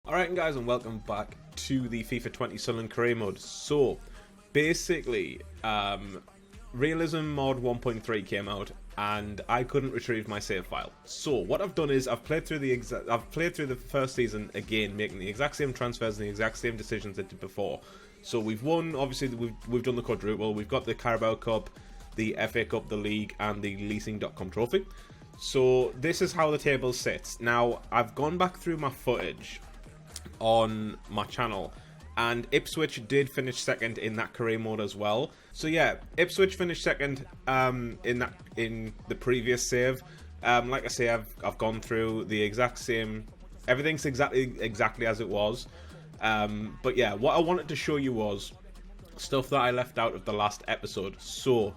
Alright guys, and welcome back to the FIFA 20 Sunderland career mode. So, basically, Realism mod 1.3 came out and I couldn't retrieve my save file. So what I've done is I've played through the first season again, making the exact same transfers and the exact same decisions I did before. So we've won, obviously we've done the quadruple, we've got the Carabao Cup, the FA Cup, the League, and the Leasing.com trophy. So this is how the table sits. Now I've gone back through my footage on my channel, and Ipswich did finish second in that career mode as well. So yeah, Ipswich finished second in the previous save. Like I say, I've gone through the exact same, everything's exactly as it was. But yeah, what I wanted to show you was stuff that I left out of the last episode. So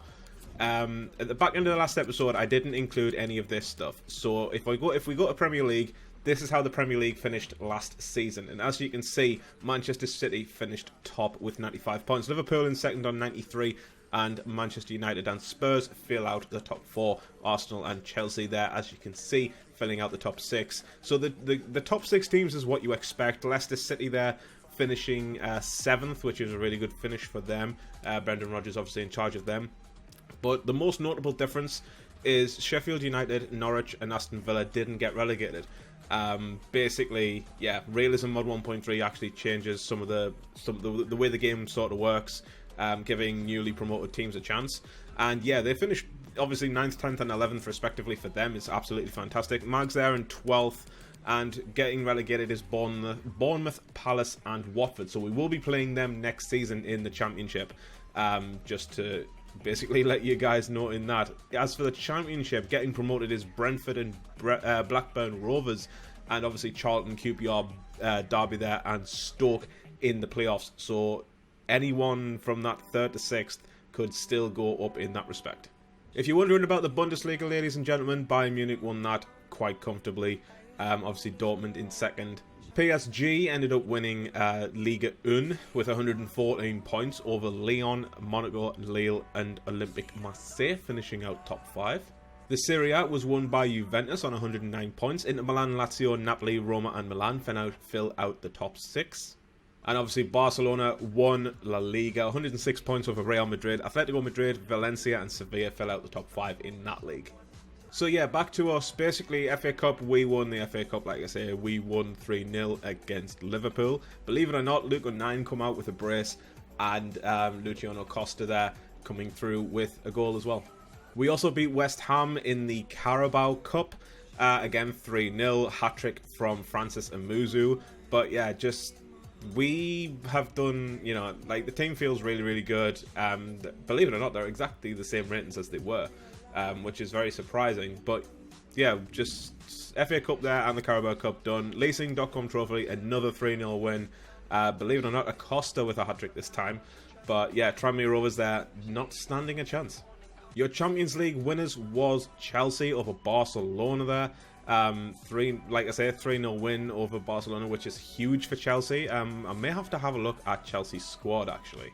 at the back end of the last episode, I didn't include any of this stuff. So if we go to Premier League, this is how the Premier League finished last season. And as you can see, Manchester City finished top with 95 points. Liverpool in second on 93. And Manchester United and Spurs fill out the top 4. Arsenal and Chelsea there, as you can see, filling out the top 6. So the top 6 teams is what you expect. Leicester City there finishing 7th, which is a really good finish for them. Brendan Rodgers obviously in charge of them. But the most notable difference is Sheffield United, Norwich and Aston Villa didn't get relegated. Basically, yeah, Realism mod 1.3 actually changes some of the way the game sort of works, giving newly promoted teams a chance. And yeah, they finished obviously 9th, 10th and 11th respectively for them. It's absolutely fantastic. Mags there in 12th, and getting relegated is Bournemouth, Palace and Watford. So we will be playing them next season in the Championship, just to basically let you guys know in that. As for the Championship, getting promoted is Brentford and Blackburn Rovers, and obviously Charlton, QPR, Derby there, and Stoke in the playoffs. So anyone from that 3rd to 6th could still go up in that respect. If you're wondering about the Bundesliga, ladies and gentlemen, Bayern Munich won that quite comfortably. Obviously Dortmund in second. PSG ended up winning Liga 1 with 114 points over Lyon, Monaco, Lille and Olympique Marseille, finishing out top 5. The Serie A was won by Juventus on 109 points. Inter Milan, Lazio, Napoli, Roma and Milan fill out the top 6. And obviously Barcelona won La Liga, 106 points over Real Madrid. Atletico Madrid, Valencia and Sevilla fill out the top 5 in that league. So yeah, back to us. Basically, FA Cup, we won the FA Cup, like I say. We won 3-0 against Liverpool. Believe it or not, Luke 9 come out with a brace, and Luciano Costa there coming through with a goal as well. We also beat West Ham in the Carabao Cup. Again, 3-0, hat-trick from Francis Amuzu. But yeah, just we have done, you know, like the team feels really, really good. Believe it or not, they're exactly the same ratings as they were. Which is very surprising, but yeah, just FA Cup there and the Carabao Cup done. Leasing.com trophy, another 3-0 win. Believe it or not, Acosta with a hat-trick this time. But yeah, Tranmere Rovers there, not standing a chance. Your Champions League winners was Chelsea over Barcelona there. Like I say, 3-0 win over Barcelona, which is huge for Chelsea. I may have to have a look at Chelsea's squad actually.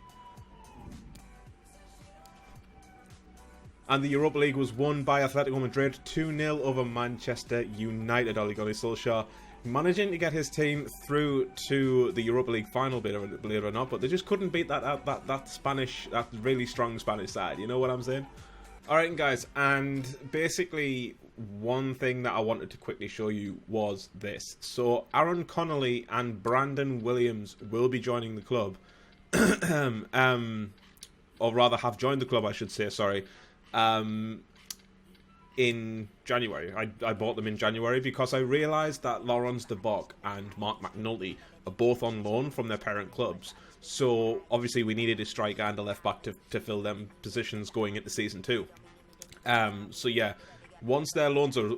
And the Europa League was won by Atletico Madrid, 2-0 over Manchester United. Ole Gunnar Solskjaer managing to get his team through to the Europa League final, believe it or not, but they just couldn't beat that really strong Spanish side. You know what I'm saying? Alright guys, and basically one thing that I wanted to quickly show you was this. So Aaron Connolly and Brandon Williams will be joining the club. Or rather have joined the club, I should say, sorry. In January. I bought them in January because I realised that Laurence de Bock and Mark McNulty are both on loan from their parent clubs. So obviously we needed a striker and a left back to fill them positions going into season 2. So yeah, once their loans are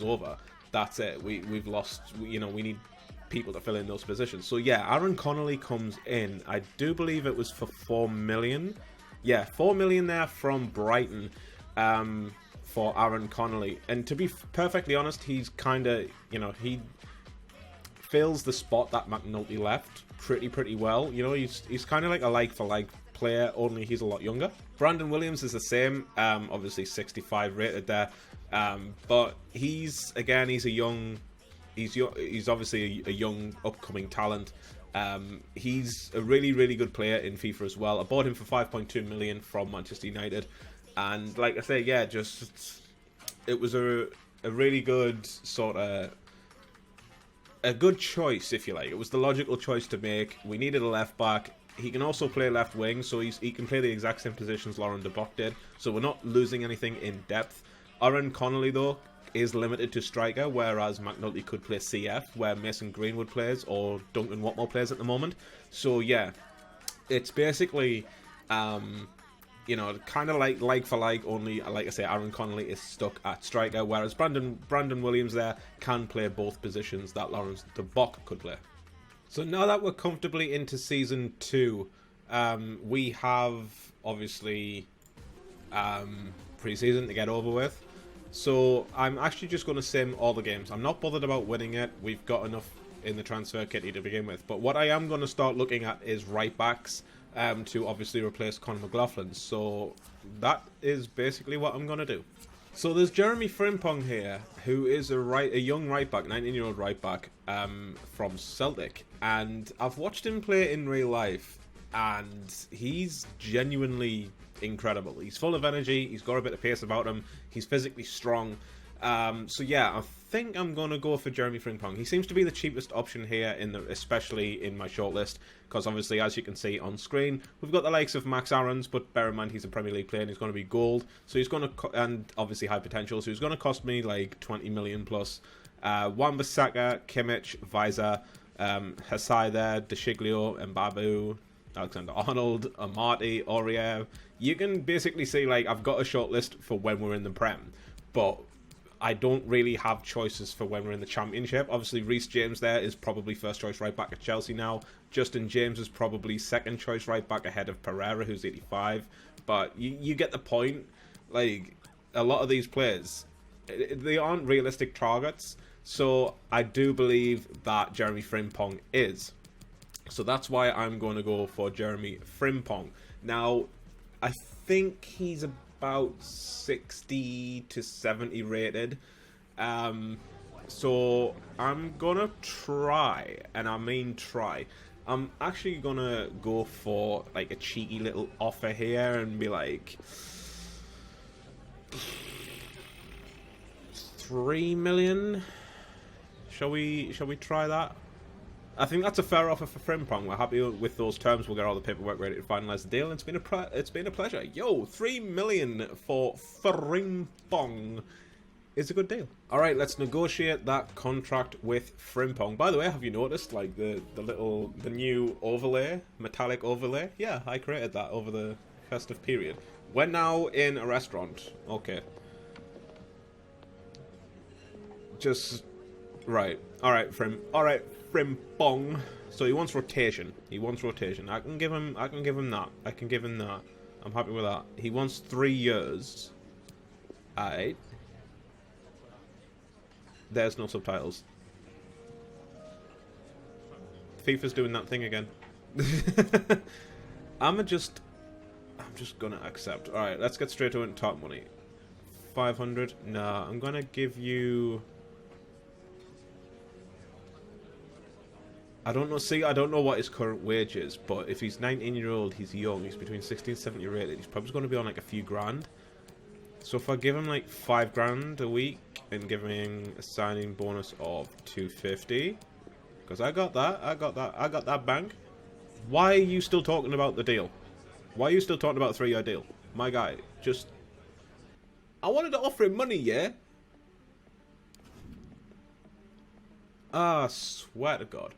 over, that's it. We've lost. You know, we need people to fill in those positions. So yeah, Aaron Connolly comes in. I do believe it was for 4 million. Yeah, 4 million there from Brighton for Aaron Connolly. And to be perfectly honest, he's kind of, you know, he fills the spot that McNulty left pretty well. You know, he's kind of like a like-for-like player, only he's a lot younger. Brandon Williams is the same, obviously 65 rated there. But he's a young He's obviously a young upcoming talent. He's a really good player in FIFA as well. I bought him for 5.2 million from Manchester United, and like I say, yeah, just it was a really good sort of a good choice, if you like. It was the logical choice to make. We needed a left back. He can also play left wing, so he can play the exact same positions Lauren de Bock did. So we're not losing anything in depth. Aaron Connolly, though, is limited to striker, whereas McNulty could play CF, where Mason Greenwood plays, or Duncan Watmore plays at the moment. So yeah, it's basically, you know, kind of like for like, only, like I say, Aaron Connolly is stuck at striker, whereas Brandon Williams there can play both positions that Lawrence de Bock could play. So now that we're comfortably into Season 2, we have, obviously, pre-season to get over with. So I'm actually just going to sim all the games. I'm not bothered about winning it. We've got enough in the transfer kitty to begin with. But what I am going to start looking at is right backs to obviously replace Conor McLaughlin. So that is basically what I'm going to do. So there's Jeremy Frimpong here, who is a young right back, 19-year-old right back from Celtic. And I've watched him play in real life, and he's genuinely incredible. He's full of energy, he's got a bit of pace about him, he's physically strong. So yeah, I think I'm going to go for Jeremy Frimpong. He seems to be the cheapest option here, especially in my shortlist, because obviously, as you can see on screen, we've got the likes of Max Aarons, but bear in mind he's a Premier League player and he's going to be gold, so he's going to, and obviously high potential, so he's going to cost me like 20 million plus. Wan-Bissaka, Kimmich, Weiser, Hasai there, Deshiglio, Mbabu, Alexander-Arnold, Amati, Aurier. You can basically see, like, I've got a shortlist for when we're in the Prem, but I don't really have choices for when we're in the Championship. Obviously, Reece James there is probably first choice right back at Chelsea now. Justin James is probably second choice right back ahead of Pereira, who's 85. But you get the point. Like, a lot of these players, they aren't realistic targets. So I do believe that Jeremy Frimpong is. So that's why I'm going to go for Jeremy Frimpong. Now, I think he's about 60 to 70 rated. So I'm going to try, and I mean try. I'm actually going to go for like a cheeky little offer here and be like 3 million. Shall we try that? I think that's a fair offer for Frimpong. We're happy with those terms. We'll get all the paperwork ready to finalise the deal. It's been a pleasure. Yo, 3 million for Frimpong is a good deal. All right, let's negotiate that contract with Frimpong. By the way, have you noticed like the new overlay, metallic overlay? Yeah, I created that over the festive period. We're now in a restaurant. Okay. Just right. All right, Frimpong. So he wants rotation. I can give him that. I'm happy with that. He wants 3 years. Alright. There's no subtitles. FIFA's doing that thing again. I'm just gonna accept. Alright, let's get straight to it and talk money. 500. Nah, I'm gonna give you... I don't know. See, I don't know what his current wage is, but if he's 19-year-old, he's young, he's between 60 and 70 rated, he's probably going to be on like a few grand. So if I give him like 5 grand a week and give him a signing bonus of 250, because I got that bank. Why are you still talking about the deal? Why are you still talking about a 3-year deal? My guy, just... I wanted to offer him money, yeah? Ah, swear to God.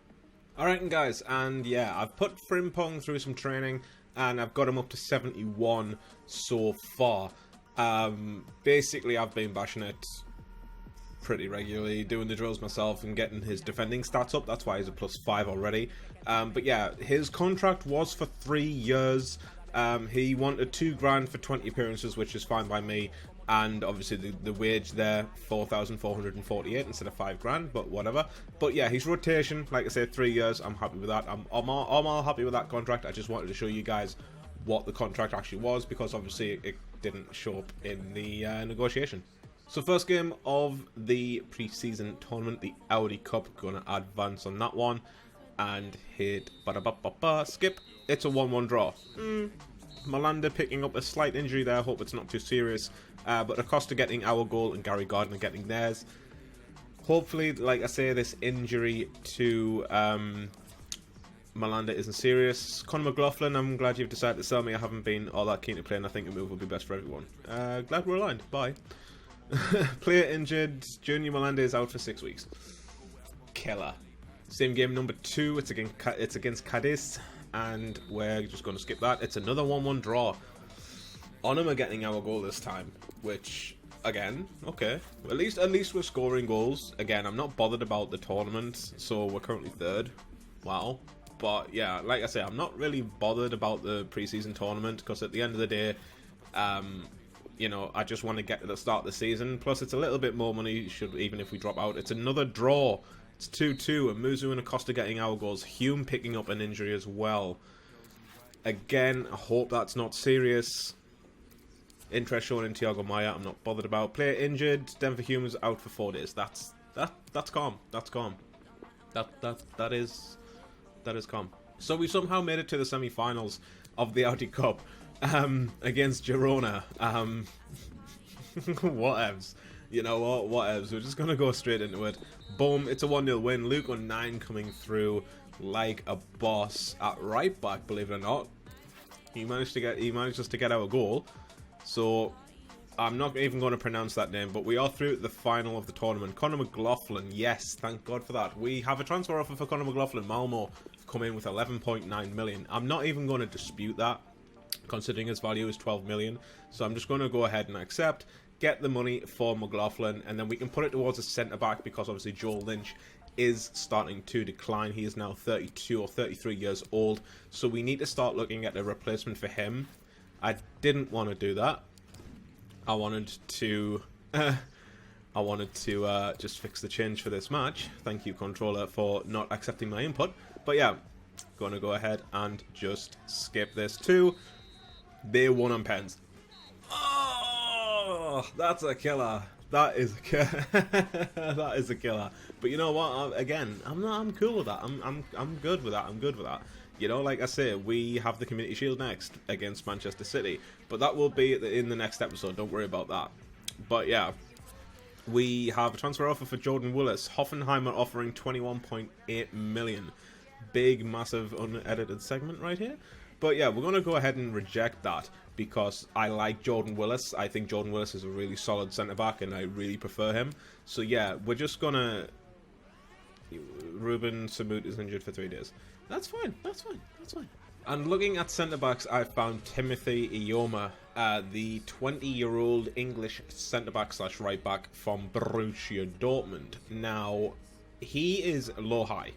Alright guys, and yeah, I've put Frimpong through some training, and I've got him up to 71 so far. Basically, I've been bashing it pretty regularly, doing the drills myself and getting his defending stats up. That's why he's a +5 already. But yeah, his contract was for 3 years. He wanted 2 grand for 20 appearances, which is fine by me. And obviously the wage there, 4,448 instead of 5 grand, but whatever. But yeah, his rotation, like I said, 3 years. I'm happy with that. I'm all happy with that contract. I just wanted to show you guys what the contract actually was, because obviously it didn't show up in the negotiation. So first game of the pre-season tournament, the Audi Cup. Gonna advance on that one and hit skip. It's a 1-1 draw. Malanda picking up a slight injury there. Hope it's not too serious. But Acosta getting our goal and Gary Gardner getting theirs. Hopefully, like I say, this injury to Malanda isn't serious. Conor McLaughlin, I'm glad you've decided to sell me. I haven't been all that keen to play, and I think a move will be best for everyone. Glad we're aligned. Bye. Player injured. Junior Malanda is out for 6 weeks. Killer. Same game number 2. It's against Cadiz, and we're just going to skip that. It's another 1-1 draw. Onum are getting our goal this time, which again, okay. At least we're scoring goals. Again, I'm not bothered about the tournament, so we're currently 3rd. Wow. But yeah, like I say, I'm not really bothered about the preseason tournament because at the end of the day, you know, I just want to get to the start of the season. Plus, it's a little bit more money, even if we drop out. It's another draw. It's 2-2, and Muzu and Acosta getting our goals. Hume picking up an injury as well. Again, I hope that's not serious. Interest shown in Thiago Maia, I'm not bothered about. Player injured, Denver Hume is out for 4 days. That's calm. That's calm. That is calm. So we somehow made it to the semi-finals of the Audi Cup against Girona. Whatevs. You know what? Whatevs. We're just gonna go straight into it. Boom! It's a 1-0 win. Luke on 9 coming through like a boss at right back. Believe it or not, he managed us to get our goal. So I'm not even going to pronounce that name, but we are through to the final of the tournament. Conor McLaughlin, yes, thank God for that. We have a transfer offer for Conor McLaughlin. Malmo have come in with 11.9 million. I'm not even going to dispute that, considering his value is 12 million. So I'm just going to go ahead and accept, get the money for McLaughlin, and then we can put it towards a centre-back because obviously Joel Lynch is starting to decline. He is now 32 or 33 years old, so we need to start looking at a replacement for him. I didn't want to do that. I wanted to just fix the change for this match. Thank you, controller, for not accepting my input. But yeah, gonna go ahead and just skip this too. They won on pens. Oh, that's a killer. That is a killer. That is a killer. But you know what? Again, I'm cool with that. I'm good with that. I'm good with that. You know, like I say, we have the Community Shield next against Manchester City, but that will be in the next episode. Don't worry about that. But yeah, we have a transfer offer for Jordan Willis. Hoffenheim are offering 21.8 million. Big, massive, unedited segment right here. But yeah, we're going to go ahead and reject that because I like Jordan Willis. I think Jordan Willis is a really solid centre-back and I really prefer him. So yeah, we're just going to... Ruben Samut is injured for 3 days. That's fine. That's fine. That's fine. And looking at centre-backs, I found Timothy Ioma, the 20-year-old English centre-back / right-back from Borussia Dortmund. Now, he is low-high,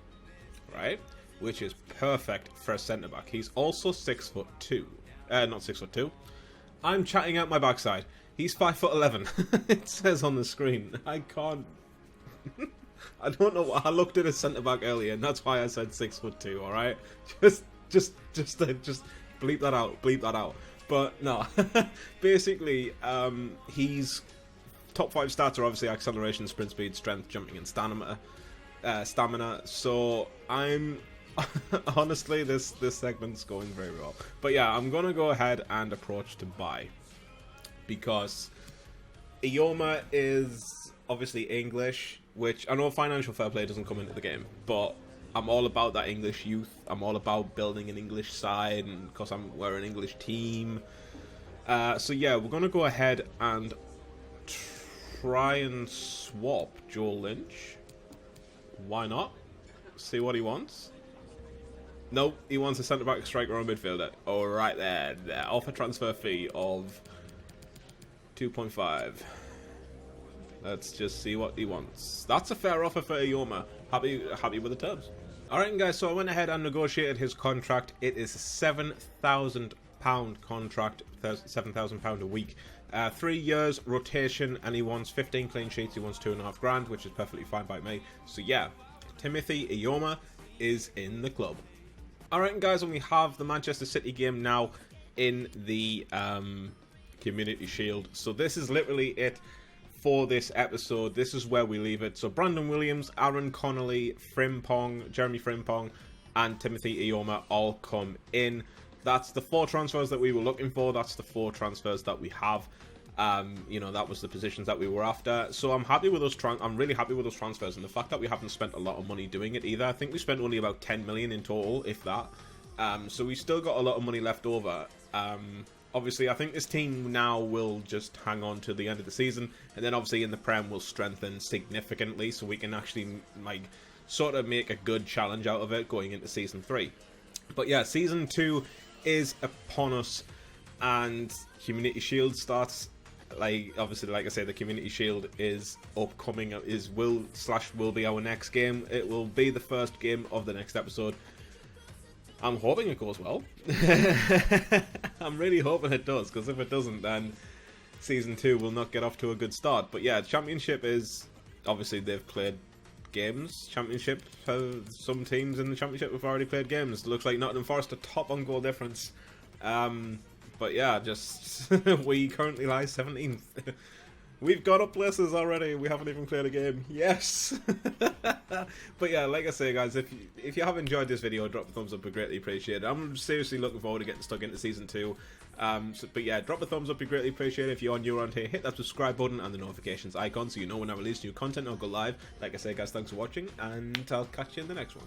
right? Which is perfect for a centre-back. He's also 6'2". Not 6'2". I'm chatting out my backside. He's 5'11". It says on the screen. I can't... I don't know. I looked at a centre back earlier, and that's why I said 6'2". All right, just bleep that out. Bleep that out. But no, basically, he's top 5 stats are obviously acceleration, sprint speed, strength, jumping, and stamina. So I'm honestly, this segment's going very well. But yeah, I'm gonna go ahead and approach to buy because Ioma is obviously English. Which, I know financial fair play doesn't come into the game, but I'm all about that English youth. I'm all about building an English side, and because we're an English team. So yeah, we're going to go ahead and try and swap Joel Lynch. Why not? See what he wants. Nope, he wants a centre-back, striker, or midfielder. Alright there. Offer transfer fee of 2.5. Let's just see what he wants. That's a fair offer for Ioma. Happy with the terms. Alright guys, so I went ahead and negotiated his contract. It is a £7,000 contract, £7,000 a week. 3 years, rotation, and he wants 15 clean sheets. He wants $2.5 grand, which is perfectly fine by me. So yeah, Timothy Ioma is in the club. Alright guys, and we have the Manchester City game now in the Community Shield. So this is literally it for this episode, this is where we leave it. So Brandon Williams, Aaron Connolly, Jeremy Frimpong, and Timothy Ioma all come in. That's the 4 transfers that we were looking for. That's the 4 transfers that we have. You know, that was the positions that we were after. So I'm happy with those. I'm really happy with those transfers, and the fact that we haven't spent a lot of money doing it either. I think we spent only about 10 million in total, if that. So we still got a lot of money left over. Obviously, I think this team now will just hang on to the end of the season, and then obviously in the Prem will strengthen significantly, so we can actually like sort of make a good challenge out of it going into Season 3. But yeah, Season 2 is upon us, and Community Shield starts. Like, obviously, like I say, the Community Shield is upcoming. Will be our next game. It will be the first game of the next episode. I'm hoping it goes well. I'm really hoping it does, because if it doesn't, then Season 2 will not get off to a good start. But yeah, Championship is... Obviously, they've played games. Championship, some teams in the Championship have already played games. Looks like Nottingham Forest are top on goal difference. But yeah, just... we currently lie 17th. We've got up places already. We haven't even played a game. Yes. But yeah, like I say, guys, if you have enjoyed this video, drop a thumbs up. Be greatly appreciated. I'm seriously looking forward to getting stuck into Season 2. But yeah, drop a thumbs up. Be greatly appreciated. If you're new around here, hit that subscribe button and the notifications icon so you know when I release new content or go live. Like I say, guys, thanks for watching, and I'll catch you in the next one.